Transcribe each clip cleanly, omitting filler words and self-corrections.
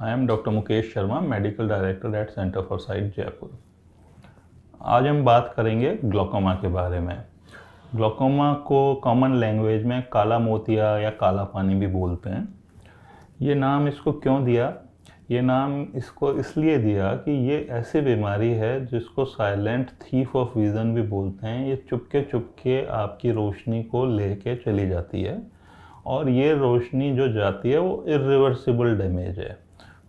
I am doctor Mukesh Sharma, medical director at centre for site Jaipur. आज हम बात करेंगे ग्लोकोमा के बारे में। ग्लोकोमा को कॉमन लैंग्वेज में काला मोतिया या काला पानी भी बोलते हैं। ये नाम इसको क्यों दिया? ये नाम इसको इसलिए दिया कि ये ऐसी बीमारी है जिसको साइलेंट थीफ ऑफ विज़न भी बोलते हैं। ये चुपके चुपके आपकी रोशनी को लेके चली जाती है और ये रोशनी जो जाती है वो इरिवर्सिबल डैमेज है।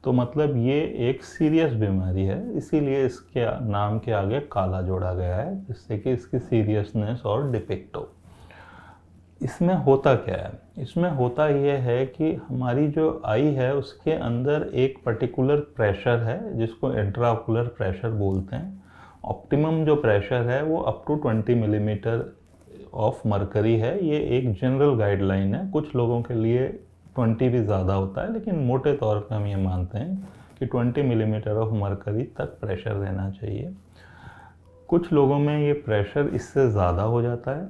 तो मतलब ये एक सीरियस बीमारी है, इसीलिए इसके नाम के आगे काला जोड़ा गया है, जिससे कि इसकी सीरियसनेस और डिपिक्ट हो। इसमें होता क्या है? इसमें होता यह है कि हमारी जो आई है उसके अंदर एक पर्टिकुलर प्रेशर है जिसको इंट्राओकुलर प्रेशर बोलते हैं। ऑप्टिमम जो प्रेशर है वो up to 20 millimetre of mercury है। ये एक जनरल गाइडलाइन है। कुछ लोगों के लिए 20 भी ज़्यादा होता है, लेकिन मोटे तौर पे हम ये मानते हैं कि 20 मिलीमीटर ऑफ मरकरी तक प्रेशर रहना चाहिए। कुछ लोगों में ये प्रेशर इससे ज़्यादा हो जाता है,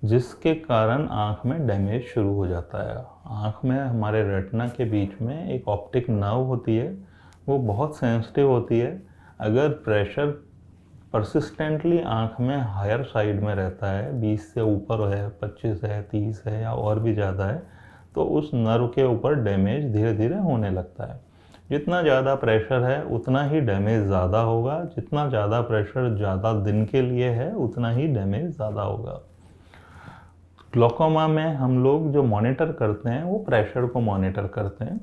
जिसके कारण आँख में डैमेज शुरू हो जाता है। आँख में हमारे रेटिना के बीच में एक ऑप्टिक नर्व होती है, वो बहुत सेंसिटिव होती है। अगर प्रेशर परसिस्टेंटली आँख में हायर साइड में रहता है, 20 से ऊपर है, 25 है, 30 है या और भी ज़्यादा है, तो उस नर्व के ऊपर डैमेज धीरे धीरे होने लगता है। जितना ज़्यादा प्रेशर है उतना ही डैमेज ज़्यादा होगा। जितना ज़्यादा प्रेशर ज़्यादा दिन के लिए है उतना ही डैमेज ज़्यादा होगा। ग्लोकोमा में हम लोग जो मॉनिटर करते हैं वो प्रेशर को मॉनिटर करते हैं।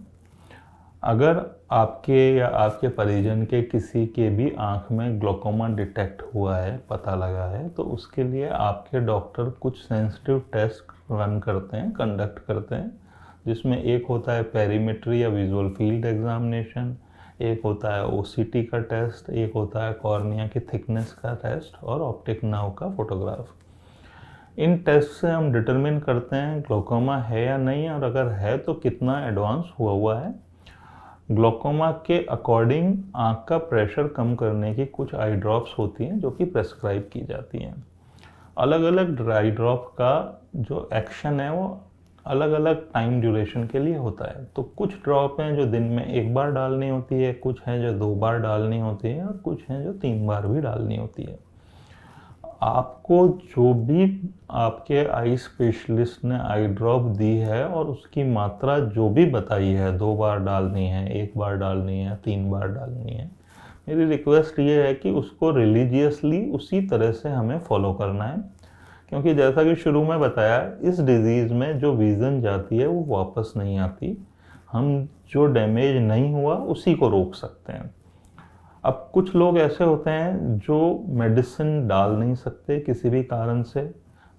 अगर आपके या आपके परिजन के किसी के भी आँख में ग्लोकोमा डिटेक्ट हुआ है, पता लगा है, तो उसके लिए आपके डॉक्टर कुछ सेंसिटिव टेस्ट रन करते हैं, कंडक्ट करते हैं, जिसमें एक होता है पेरीमेट्री या विजुअल फील्ड एग्जामिनेशन, एक होता है ओसीटी का टेस्ट, एक होता है कॉर्निया की थिकनेस का टेस्ट और ऑप्टिक नर्व का फोटोग्राफ। इन टेस्ट से हम डिटरमिन करते हैं ग्लोकोमा है या नहीं, और अगर है तो कितना एडवांस हुआ है। ग्लोकोमा के अकॉर्डिंग आँख का प्रेशर कम करने की कुछ आई ड्रॉप्स होती हैं जो कि प्रेस्क्राइब की जाती हैं। अलग अलग आई ड्रॉप का जो एक्शन है वो अलग अलग टाइम ड्यूरेशन के लिए होता है। तो कुछ ड्रॉप हैं जो दिन में एक बार डालनी होती है, कुछ हैं जो 2 बार डालनी होती है और कुछ हैं जो 3 बार भी डालनी होती है। आपको जो भी आपके आई स्पेशलिस्ट ने आई ड्रॉप दी है और उसकी मात्रा जो भी बताई है, 2 बार डालनी है, 1 बार डालनी है, 3 बार डालनी है, मेरी रिक्वेस्ट ये है कि उसको रिलीजियसली उसी तरह से हमें फॉलो करना है। क्योंकि जैसा कि शुरू में बताया, इस डिज़ीज़ में जो विज़न जाती है वो वापस नहीं आती। हम जो डैमेज नहीं हुआ उसी को रोक सकते हैं। अब कुछ लोग ऐसे होते हैं जो मेडिसिन डाल नहीं सकते किसी भी कारण से,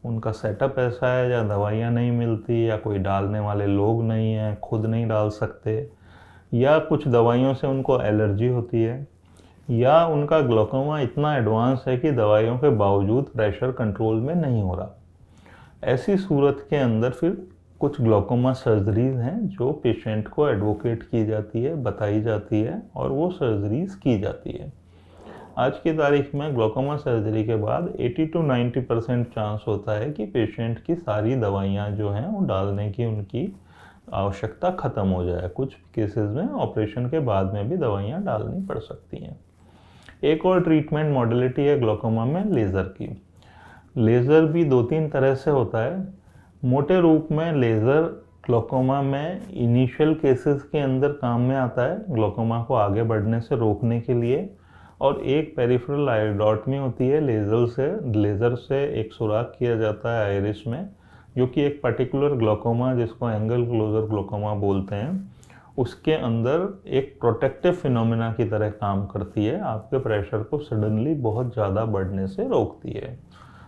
उनका सेटअप ऐसा है या दवाइयाँ नहीं मिलती या कोई डालने वाले लोग नहीं हैं, खुद नहीं डाल सकते, या कुछ दवाइयों से उनको एलर्जी होती है, या उनका ग्लोकोमा इतना एडवांस है कि दवाइयों के बावजूद प्रेशर कंट्रोल में नहीं हो रहा। ऐसी सूरत के अंदर फिर कुछ ग्लोकोमा सर्जरीज हैं जो पेशेंट को एडवोकेट की जाती है, बताई जाती है और वो सर्जरीज की जाती है। आज की तारीख में ग्लोकोमा सर्जरी के बाद 80 to 90% चांस होता है कि पेशेंट की सारी दवाइयाँ जो हैं वो डालने की उनकी आवश्यकता ख़त्म हो जाए। कुछ केसेस में ऑपरेशन के बाद में भी दवाइयाँ डालनी पड़ सकती हैं। एक और ट्रीटमेंट मॉडलिटी है ग्लोकोमा में लेज़र की। लेज़र भी 2-3 तरह से होता है। मोटे रूप में लेज़र ग्लोकोमा में इनिशियल केसेस के अंदर काम में आता है, ग्लोकोमा को आगे बढ़ने से रोकने के लिए। और एक पेरिफेरल आयोडॉटमी होती है, लेज़र से एक सुराख किया जाता है आइरिस में, जो कि एक पर्टिकुलर ग्लोकोमा जिसको एंगल क्लोजर ग्लोकोमा बोलते हैं, उसके अंदर एक प्रोटेक्टिव फिनोमेना की तरह काम करती है, आपके प्रेशर को सडनली बहुत ज़्यादा बढ़ने से रोकती है।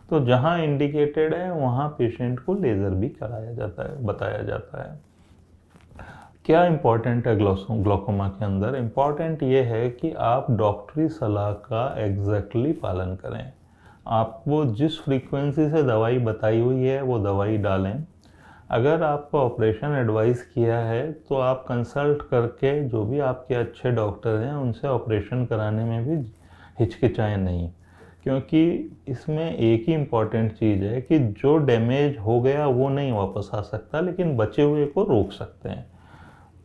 तो जहाँ इंडिकेटेड है वहाँ पेशेंट को लेज़र भी कराया जाता है, बताया जाता है। क्या इम्पॉर्टेंट है ग्लोकोमा के अंदर? इम्पॉर्टेंट ये है कि आप डॉक्टरी सलाह का एग्जैक्टली पालन करें। आपको जिस फ्रीक्वेंसी से दवाई बताई हुई है वो दवाई डालें। अगर आपको ऑपरेशन एडवाइस किया है तो आप कंसल्ट करके जो भी आपके अच्छे डॉक्टर हैं उनसे ऑपरेशन कराने में भी हिचकिचाएं नहीं, क्योंकि इसमें एक ही इम्पॉर्टेंट चीज़ है कि जो डैमेज हो गया वो नहीं वापस आ सकता, लेकिन बचे हुए को रोक सकते हैं।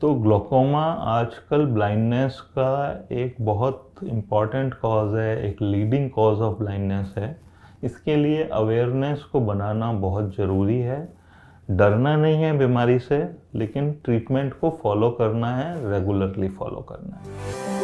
तो ग्लोकोमा आजकल ब्लाइंडनेस का एक बहुत इम्पॉर्टेंट कॉज है, एक लीडिंग कॉज ऑफ ब्लाइंडनेस है। इसके लिए अवेयरनेस को बनाना बहुत ज़रूरी है। डरना नहीं है बीमारी से, लेकिन ट्रीटमेंट को फॉलो करना है, रेगुलरली फॉलो करना है।